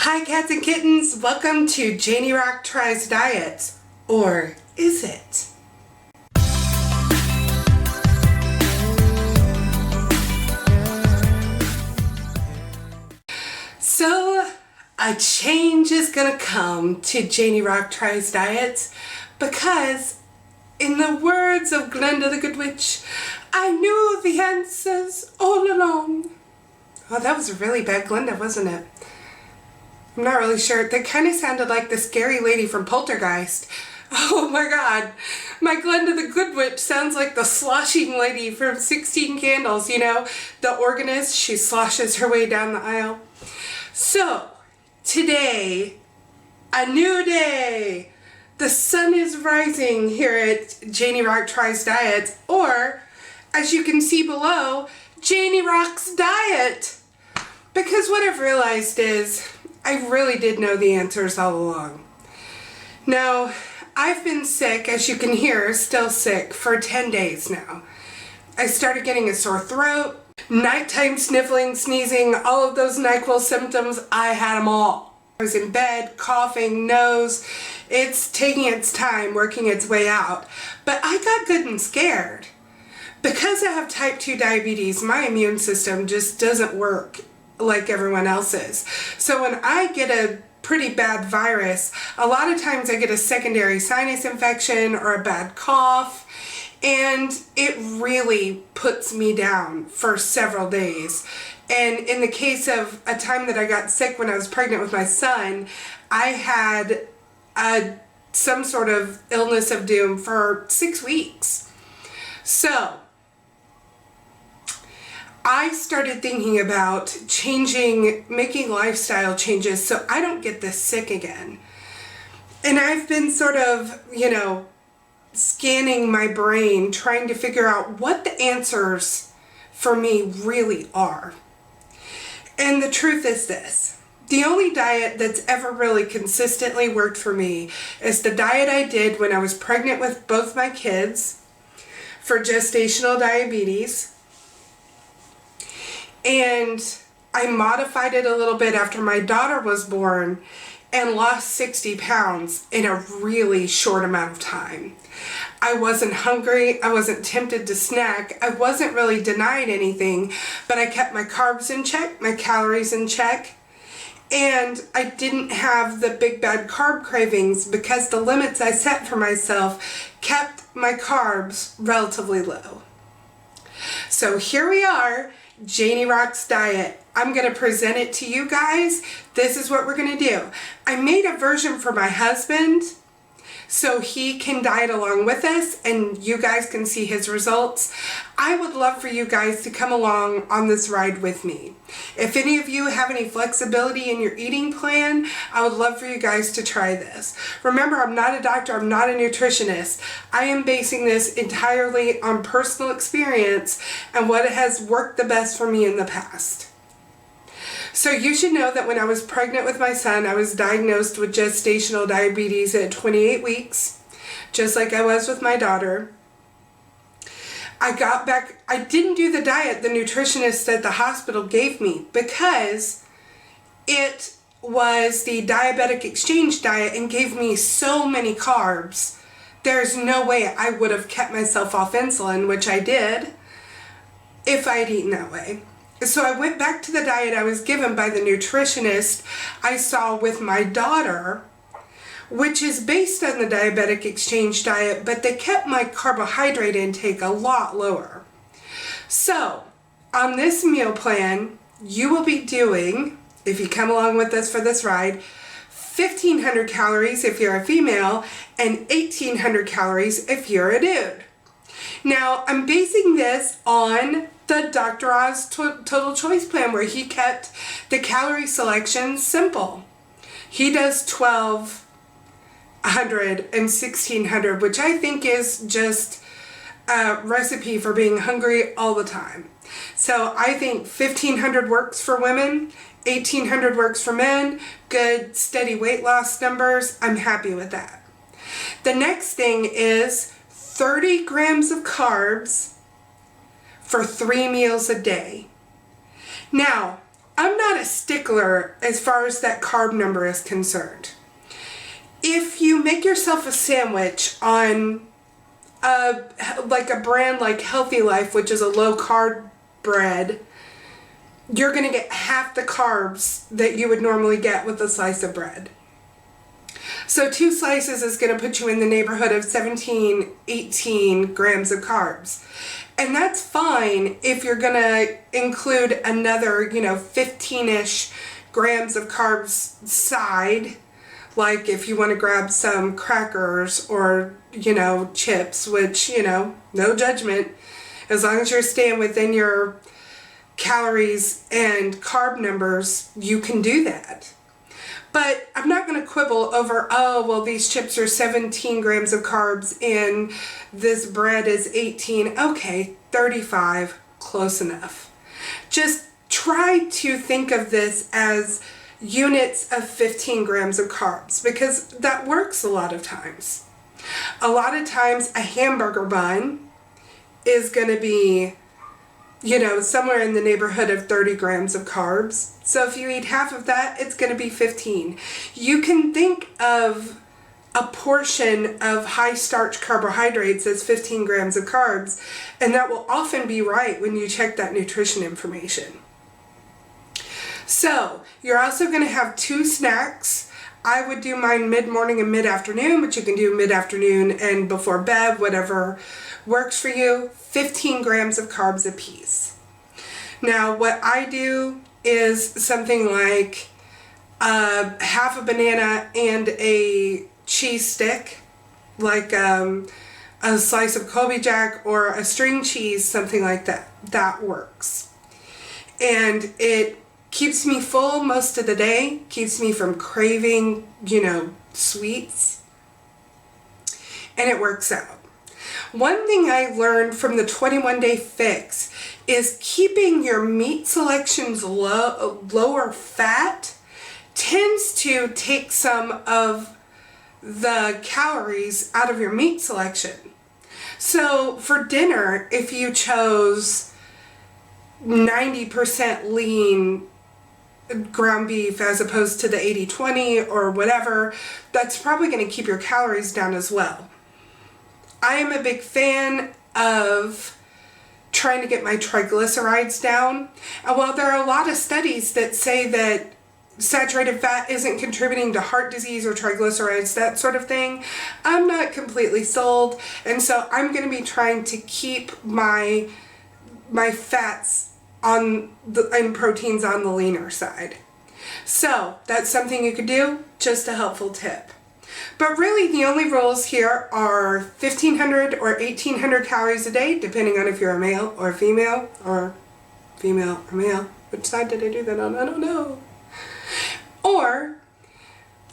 Hi cats and kittens, welcome to Janie Rock Tries Diets, or is it? So, a change is gonna come to Janie Rock Tries Diets because, in the words of Glenda the Good Witch, I knew the answers all along. Oh, that was really bad Glenda, wasn't it? I'm not really sure. That kind of sounded like the scary lady from Poltergeist. Oh my god. My Glenda the Good Witch sounds like the sloshing lady from 16 Candles, you know? The organist, she sloshes her way down the aisle. So, today, a new day. The sun is rising here at Janie Rock Tries Diets, or, as you can see below, JanieRock's Diet. Because what I've realized is, I really did know the answers all along. Now, I've been sick, as you can hear, still sick, for 10 days now. I started getting a sore throat, nighttime sniffling, sneezing, all of those NyQuil symptoms, I had them all. I was in bed, coughing, nose. It's taking its time, working its way out. But I got good and scared. Because I have type 2 diabetes, my immune system just doesn't work like everyone else's. So when I get a pretty bad virus, a lot of times I get a secondary sinus infection or a bad cough, and it really puts me down for several days. And in the case of a time that I got sick when I was pregnant with my son, I had some sort of illness of doom for 6 weeks. So I started thinking about making lifestyle changes so I don't get this sick again. And I've been sort of, scanning my brain, trying to figure out what the answers for me really are. And the truth is this. The only diet that's ever really consistently worked for me is the diet I did when I was pregnant with both my kids for gestational diabetes. And I modified it a little bit after my daughter was born and lost 60 pounds in a really short amount of time. I wasn't hungry, I wasn't tempted to snack, I wasn't really denied anything, but I kept my carbs in check, my calories in check, and I didn't have the big bad carb cravings because the limits I set for myself kept my carbs relatively low. So here we are, Janie Rock's Diet. I'm going to present it to you guys. This is what we're going to do. I made a version for my husband so he can diet along with us and you guys can see his results. I would love for you guys to come along on this ride with me. If any of you have any flexibility in your eating plan, I would love for you guys to try this. Remember, I'm not a doctor, I'm not a nutritionist. I am basing this entirely on personal experience and what has worked the best for me in the past. So you should know that when I was pregnant with my son, I was diagnosed with gestational diabetes at 28 weeks, just like I was with my daughter. I got back, I didn't do the diet the nutritionist at the hospital gave me because it was the diabetic exchange diet and gave me so many carbs. There's no way I would have kept myself off insulin, which I did, if I had eaten that way. So I went back to the diet I was given by the nutritionist I saw with my daughter, which is based on the diabetic exchange diet, but they kept my carbohydrate intake a lot lower. So on this meal plan, you will be doing, if you come along with us for this ride, 1,500 calories if you're a female and 1,800 calories if you're a dude. Now, I'm basing this on the Dr. Oz Total Choice Plan where he kept the calorie selection simple. He does 1,200 and 1,600, which I think is just a recipe for being hungry all the time. So I think 1,500 works for women, 1,800 works for men, good steady weight loss numbers. I'm happy with that. The next thing is 30 grams of carbs for 3 meals a day. Now, I'm not a stickler as far as that carb number is concerned. If you make yourself a sandwich on like a brand like Healthy Life, which is a low carb bread, you're going to get half the carbs that you would normally get with a slice of bread. So 2 slices is going to put you in the neighborhood of 17, 18 grams of carbs. And that's fine if you're going to include another, 15-ish grams of carbs side. Like if you want to grab some crackers or, chips, which, no judgment. As long as you're staying within your calories and carb numbers, you can do that. But I'm not going to quibble over, these chips are 17 grams of carbs and this bread is 18. Okay, 35, close enough. Just try to think of this as units of 15 grams of carbs, because that works a lot of times. A lot of times a hamburger bun is going to be, somewhere in the neighborhood of 30 grams of carbs. So if you eat half of that, it's going to be 15. You can think of a portion of high starch carbohydrates as 15 grams of carbs, and that will often be right when you check that nutrition information. So you're also going to have 2 snacks. I would do mine mid-morning and mid-afternoon, but you can do mid-afternoon and before bed, whatever works for you. 15 grams of carbs apiece. Now what I do is something like half a banana and a cheese stick, like a slice of Colby Jack or a string cheese, something like that. That works. And it keeps me full most of the day, keeps me from craving, sweets, and it works out. One thing I learned from the 21-day fix is keeping your meat selections lower fat tends to take some of the calories out of your meat selection. So for dinner, if you chose 90% lean ground beef as opposed to the 80-20 or whatever, that's probably going to keep your calories down as well. I am a big fan of trying to get my triglycerides down. And while there are a lot of studies that say that saturated fat isn't contributing to heart disease or triglycerides, that sort of thing, I'm not completely sold. And so I'm going to be trying to keep my fats and proteins on the leaner side. So that's something you could do, just a helpful tip. But really the only rules here are 1,500 or 1,800 calories a day, depending on if you're a male or female or male. Which side did I do that on? I don't know. Or,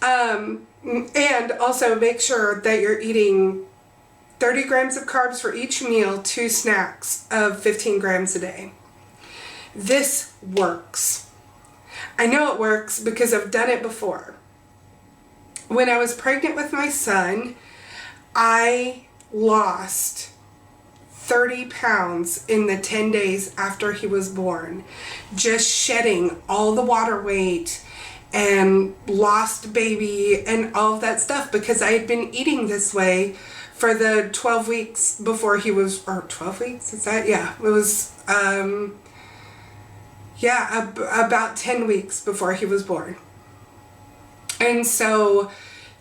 and also make sure that you're eating 30 grams of carbs for each meal, 2 snacks of 15 grams a day. This works. I know it works because I've done it before. When I was pregnant with my son, I lost 30 pounds in the 10 days after he was born, just shedding all the water weight and lost baby and all of that stuff, because I had been eating this way for the 12 weeks before he was, or 12 weeks, is that? Yeah, it was, about 10 weeks before he was born. And so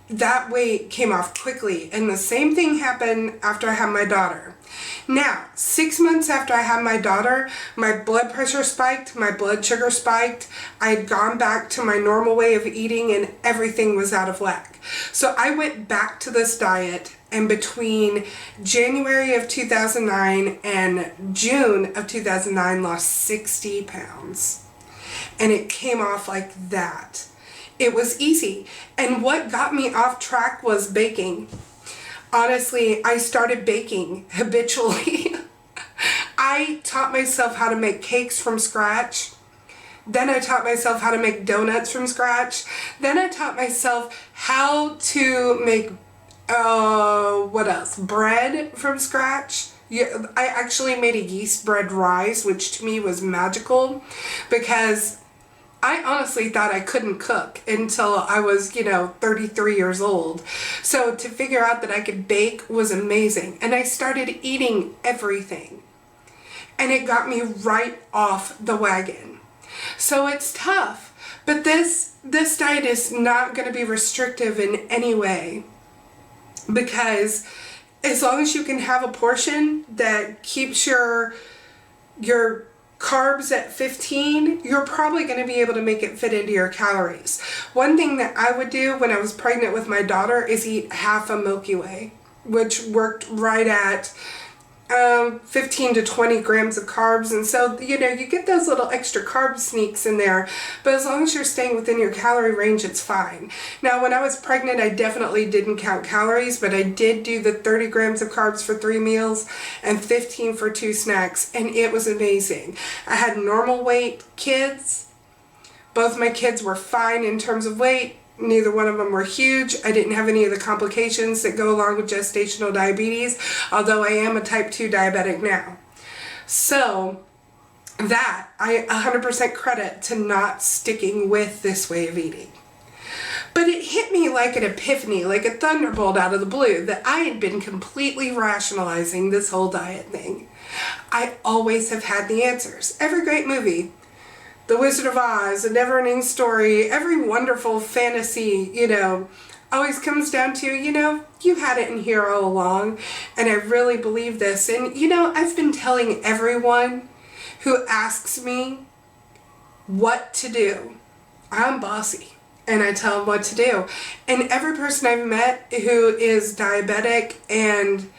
that weight came off quickly. And the same thing happened after I had my daughter. Now, 6 months after I had my daughter, my blood pressure spiked, my blood sugar spiked. I had gone back to my normal way of eating and everything was out of whack. So I went back to this diet, and between January of 2009 and June of 2009 lost 60 pounds. And it came off like that. It was easy. And what got me off track was baking. Honestly, I started baking habitually. I taught myself how to make cakes from scratch. Then I taught myself how to make donuts from scratch. Then I taught myself how to make, bread from scratch. Yeah, I actually made a yeast bread rise, which to me was magical, because I honestly thought I couldn't cook until I was, 33 years old. So to figure out that I could bake was amazing. And I started eating everything. And it got me right off the wagon. So it's tough. But this diet is not going to be restrictive in any way. Because as long as you can have a portion that keeps your carbs at 15, you're probably going to be able to make it fit into your calories. One thing that I would do when I was pregnant with my daughter is eat half a Milky Way, which worked right at 15 to 20 grams of carbs. And so, you get those little extra carb sneaks in there, but as long as you're staying within your calorie range, it's fine. Now, when I was pregnant, I definitely didn't count calories, but I did do the 30 grams of carbs for 3 meals and 15 for 2 snacks, and it was amazing. I had normal weight kids. Both my kids were fine in terms of weight. Neither one of them were huge. I didn't have any of the complications that go along with gestational diabetes, although I am a type 2 diabetic now. So that I 100% credit to not sticking with this way of eating. But it hit me like an epiphany, like a thunderbolt out of the blue, that I had been completely rationalizing this whole diet thing. I always have had the answers. Every great movie, The Wizard of Oz, A Never-Ending Story, every wonderful fantasy, always comes down to, you had it in here all along. And I really believe this. And, I've been telling everyone who asks me what to do. I'm bossy. And I tell them what to do. And every person I've met who is diabetic and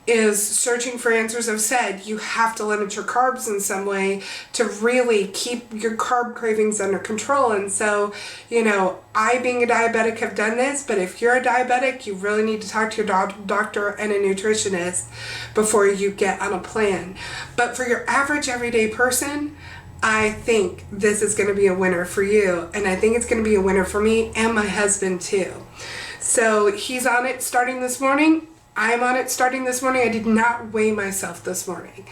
is searching for answers have said you have to limit your carbs in some way to really keep your carb cravings under control. And so, I being a diabetic have done this, but if you're a diabetic, you really need to talk to your doctor and a nutritionist before you get on a plan. But for your average everyday person, I think this is going to be a winner for you, and I think it's going to be a winner for me and my husband too. So he's on it starting this morning. I'm on it starting this morning. I did not weigh myself this morning.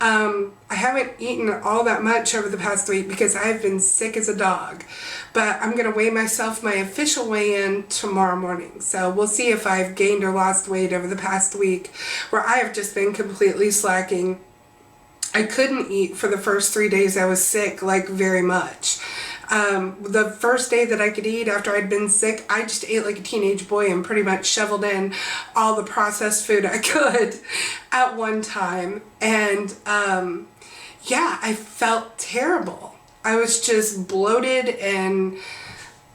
I haven't eaten all that much over the past week because I've been sick as a dog. But I'm going to weigh myself, my official weigh-in, tomorrow morning. So we'll see if I've gained or lost weight over the past week, where I have just been completely slacking. I couldn't eat for the first 3 days I was sick, very much. The first day that I could eat after I'd been sick, I just ate like a teenage boy and pretty much shoveled in all the processed food I could at one time. And I felt terrible. I was just bloated and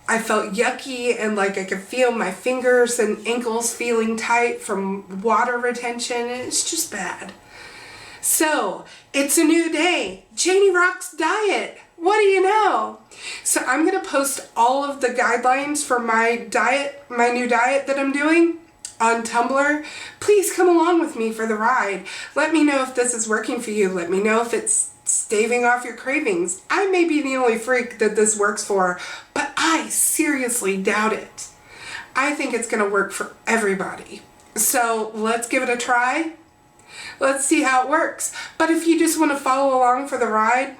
I felt yucky, and like I could feel my fingers and ankles feeling tight from water retention, and it's just bad. So, it's a new day. JanieRock's diet. What do you know? So I'm going to post all of the guidelines for my diet, my new diet that I'm doing on Tumblr. Please come along with me for the ride. Let me know if this is working for you. Let me know if it's staving off your cravings. I may be the only freak that this works for, but I seriously doubt it. I think it's going to work for everybody. So let's give it a try. Let's see how it works. But if you just want to follow along for the ride,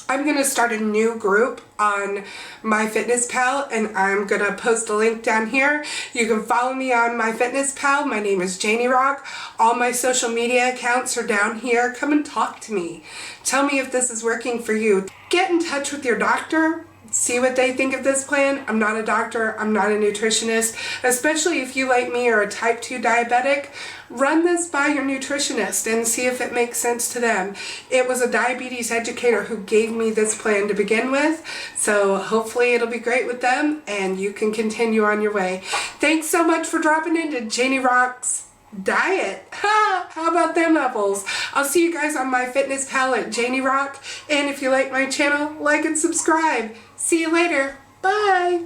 I'm going to start a new group on myfitnesspal, and I'm going to post a link down here. You can follow me on myfitnesspal. My name is JanieRock. All my social media accounts are down here. Come and talk to me. Tell me if this is working for you. Get in touch with your doctor. See what they think of this plan. I'm not a doctor. I'm not a nutritionist. Especially if you, like me, are a type 2 diabetic, run this by your nutritionist and see if it makes sense to them. It was a diabetes educator who gave me this plan to begin with, so hopefully it'll be great with them and you can continue on your way. Thanks so much for dropping into JanieRock's diet. How about them apples? I'll see you guys on myfitnesspal at JanieRock, and if you like my channel, like and subscribe. See you later. Bye.